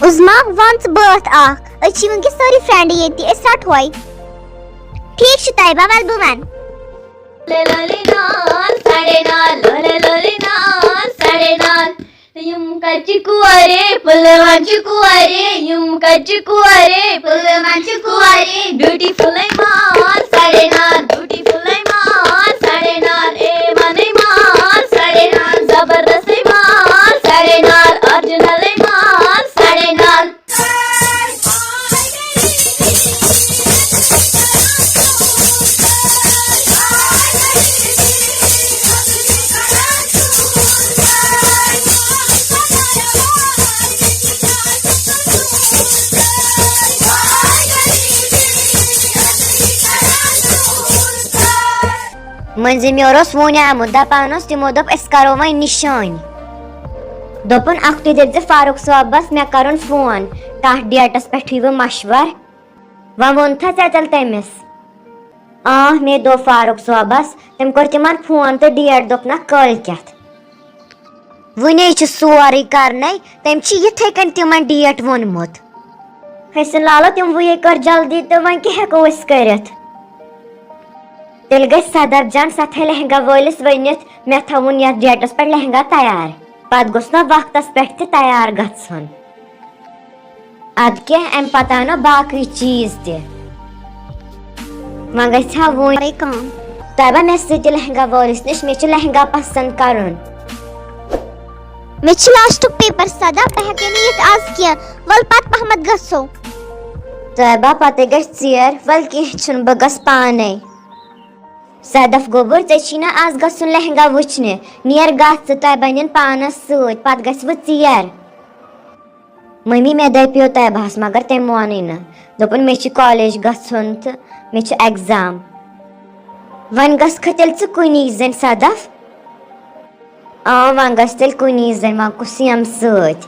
عظما one بات اچھی ونکس ساری فرینڈ یتی اس رٹوے ٹھیک چھ طیبہ ول بہ ون لولے نال سڑے نال لولے نال سڑے نال یم کچ کوارے پلوان چھ کوارے یم کچ کوارے پلوان چھ کوارے بیوٹیفل مال سڑے نال بیوٹیفل مال سڑے نال اے منے مال سڑے نال زبردست مال سڑے نال اورجنل مال سڑے نال منزم یورس ون آمت دپان تمو دپ اس کرو وۄنۍ نشٲنۍ دوٚپُن اکھتُے دٔپزِ فاروق صٲبس مےٚ کرُن فون تتھ ڈیٹس پٮ۪ٹھ یی وٕ مشور وۄنۍ ووٚنتھا ژےٚ تیٚلہِ تٔمِس مے دوٚپ فاروق صٲبس تٔمۍ کوٚر تِمن فون تہٕ ڈیٹ دوٚپنکھ کٲلکٮ۪تھ وُنے چھُ سورُے کرنے تٔمۍ چھِ یِتھے کٔنۍ تِمن ڈیٹ ووٚنمُت حسن لالو تِموٕے کٔر جلدی تہٕ وۄنۍ کیٛاہ ہٮ۪کو أسۍ کٔرِتھ تیٚلہِ گژھِ صدف جان سۄ تھایہِ لہنگا وٲلِس ؤنِتھ مےٚ تھاوُن یتھ ڈیٹس پٮ۪ٹھ لہنگا تیار پتہٕ گوٚژھ نا وقتس پٮ۪ٹھ تہِ تیار گژھُن ادٕ کیٛاہ امہِ پتہٕ آو نا باقٕے چیٖز تہِ وۄنۍ گژھِ ہا وۄنۍ کٲم طیبہ مےٚ سۭتۍ لہنگا وٲلِس نِش مےٚ چھُ لہنگا پسنٛد کرُن مےٚ چھُ لاسٹُک پیپر سدا بہٕ ہٮ۪کے نہٕ یِتھ آز کینٛہہ ول پتہٕ پہمتھ گژھو طیبہ پتے گژھِ ژیر ول کینٛہہ چھُنہٕ بہٕ گژھٕ پانے صدف گوٚبُر ژےٚ چھی نا آز گژھُن لہنگا وٕچھنہِ نیر گژھ ژٕ طیبہ نِن پانس سۭتۍ پتہٕ گژھِ وٕ ژیر مٔمی مےٚ دپیو طیبہس مگر تٔمۍ مونُے نہٕ دوٚپُن مےٚ چھُ کالیج گژھُن تہٕ مےٚ چھُ ایگزام وۄنۍ گژھکھٕ تیٚلہِ ژٕ کُنی زٔنۍ صدف وۄنۍ گژھِ تیٚلہِ کُنی زٔنۍ وۄنۍ کُس یِم سۭتۍ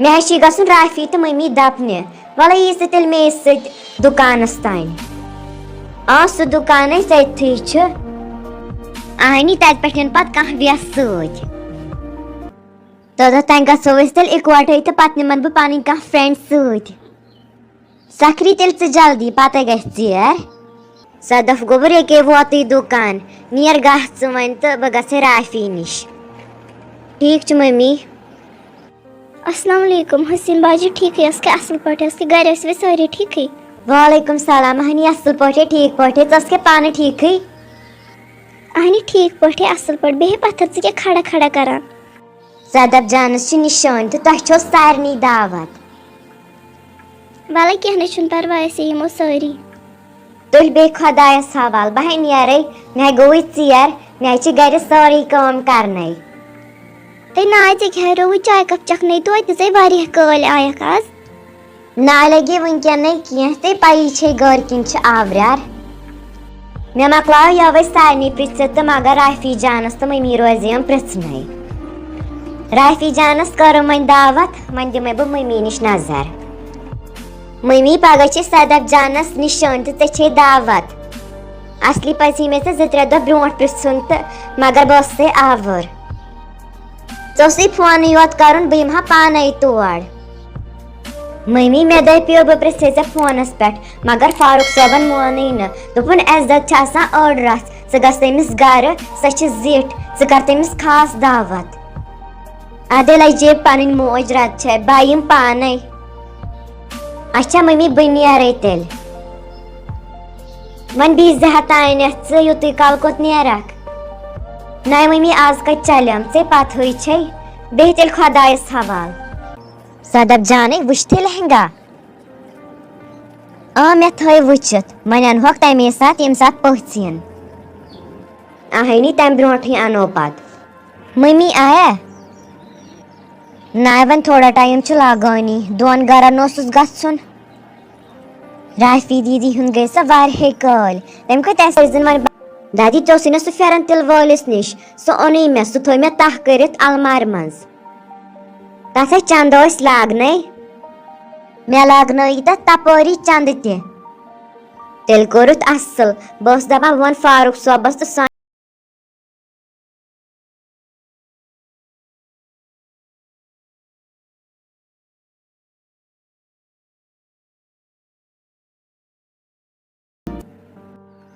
مےٚ حظ چھی گژھُن رافی تہٕ مٔمی دپنہِ وَلے یی ژٕ تیٚلہِ مے سۭتۍ دُکانس تانۍ سُہ دُکانے تٔتھی چھُ اہنی تتہِ پٮ۪ٹھ یِن پتہٕ کانٛہہ وٮ۪س سۭتۍ توٚتتھ تانۍ گژھو أسۍ تیٚلہِ اِکوٹے تہٕ پتہٕ نِمن بہٕ پنٕنۍ کانٛہہ فرینڈ سۭتۍ سکھری تیٚلہِ ژٕ جلدی پتے گژھِ ژیر صدف گوٚبُر ییٚکیٛاہ ووتُے دُکان نیر گژھ ژٕ وۄنۍ تہٕ بہٕ گژھے رافی نِش ٹھیٖک چھُ مٔمی السلام علیکم حسین باجی ٹھیکھٕے ٲس کھا اصل پٲٹھۍ ٲس کھا گرِ ٲسوٕ سٲری ٹھیکھٕے وعلیکم سلام اہنی اصل پٲٹھۍ ٹھیٖک پٲٹھۍ ژٕ ٲسکھا پانہٕ ٹھیٖکھٕے اہنی ٹھیٖک پٲٹھۍ اصل پٲٹھۍ بیٚہہِ پتھر ژٕ کیٛاہ کھڑا کھڑا کران صدف جانس چھِ نِشٲنۍ تہٕ تۄہہِ چھو سارنٕے دعوت وَلے کینٛہہ نہٕ چھُنہٕ پرواے أسۍ یِمو سٲری تُلۍ بیٚیہِ خۄدایس حوالہٕ بہٕ ہے نیرے مےٚ گوٚوٕے ژیر مےٚ چھِ گرِ سٲرٕے کٲم کرنے ہے ناے ژےٚ کیٛاہ رووٕے چاے کپ چکھنے توتہِ ژےٚ واریاہ کٲلۍ آیکھ آز ناے لگے وٕنکیٚنٕے کینٛہہ ژےٚ پَیی چھے گٔرۍ کِنۍ چھِ آورٮ۪ر مےٚ مۄکلاو یوے سارنٕے پرژھِتھ تہٕ مگر رافی جانس تہٕ مٔمی روزیم پرژھنَے رافی جانس کٔرٕم وۄنۍ دعوت وۄنۍ دِمے بہٕ مٔمی نِش نظر مٔمی پگہہ چھِ صدف جانس نِشٲنۍ تہٕ ژےٚ چھے دعوت اصلی پزی مےٚ ژےٚ 2-3 دۄہ برونٛٹھ پرژھُن تہٕ مگر بہٕ ٲسٕے آوُر ژےٚ اوسُے فونٕے یوت کرُن بہٕ یِمہٕ ہا پانے تور مٔمی مےٚ دپیو بہٕ پرژھے ژےٚ فونس پٮ۪ٹھ مگر فاروق صٲبن مونُے نہٕ دوٚپُن عزت چھِ آسان أڑ رژھ ژٕ گژھ تٔمِس گرٕ سۄ چھِ زِٹھ ژٕ کر تٔمِس خاص دعوت ادے لجے پنٕنۍ موج رد چھےٚ بہٕ یِمہٕ پانے اچھا مٔمی بہٕ نیرے تیٚلہِ وۄنۍ بیٖزِ تانٮ۪تھ ژٕ یُتُے کال کوٚت نیرکھ نَے مٔمی آز کتہِ چلیم ژےٚ پتہٕے چھے بیٚہہِ تیٚلہِ خۄدایس حوالہٕ صدف جانے وٕچھتھے لہنگا مےٚ تھٲے وٕچھِتھ وۄنۍ انہوکھ تمے ساتہٕ ییٚمہِ ساتہٕ پٔژھۍ یِن اہنی تمہِ برونٛٹھٕے انو پتہٕ مٔمی آیا ناے وۄنۍ تھوڑا ٹایم چھُ لگٲنی 2 گرن اوسُس گژھُن رافی دیدی ہُنٛد گٔے سۄ واریاہے کٲلۍ تٔمۍ کھٔتۍ اَسہِ ٲسۍ زن وۄنۍ دادی ژےٚ اوسُے نا سُہ پھیرن تِلہٕ وٲلِس نِش سُہ اوٚنُے مےٚ سُہ تھوٚو مےٚ تاہ کٔرِتھ المارِ منٛز تتھ ٲسۍ چندٕ ٲسۍ لاگنے مےٚ لاگنٲیی تتھ تپٲری چندٕ تہِ تیٚلہِ کوٚرُتھ اصل بہٕ ٲسٕس دپان بہٕ ونہٕ فاروق صٲبس تہٕ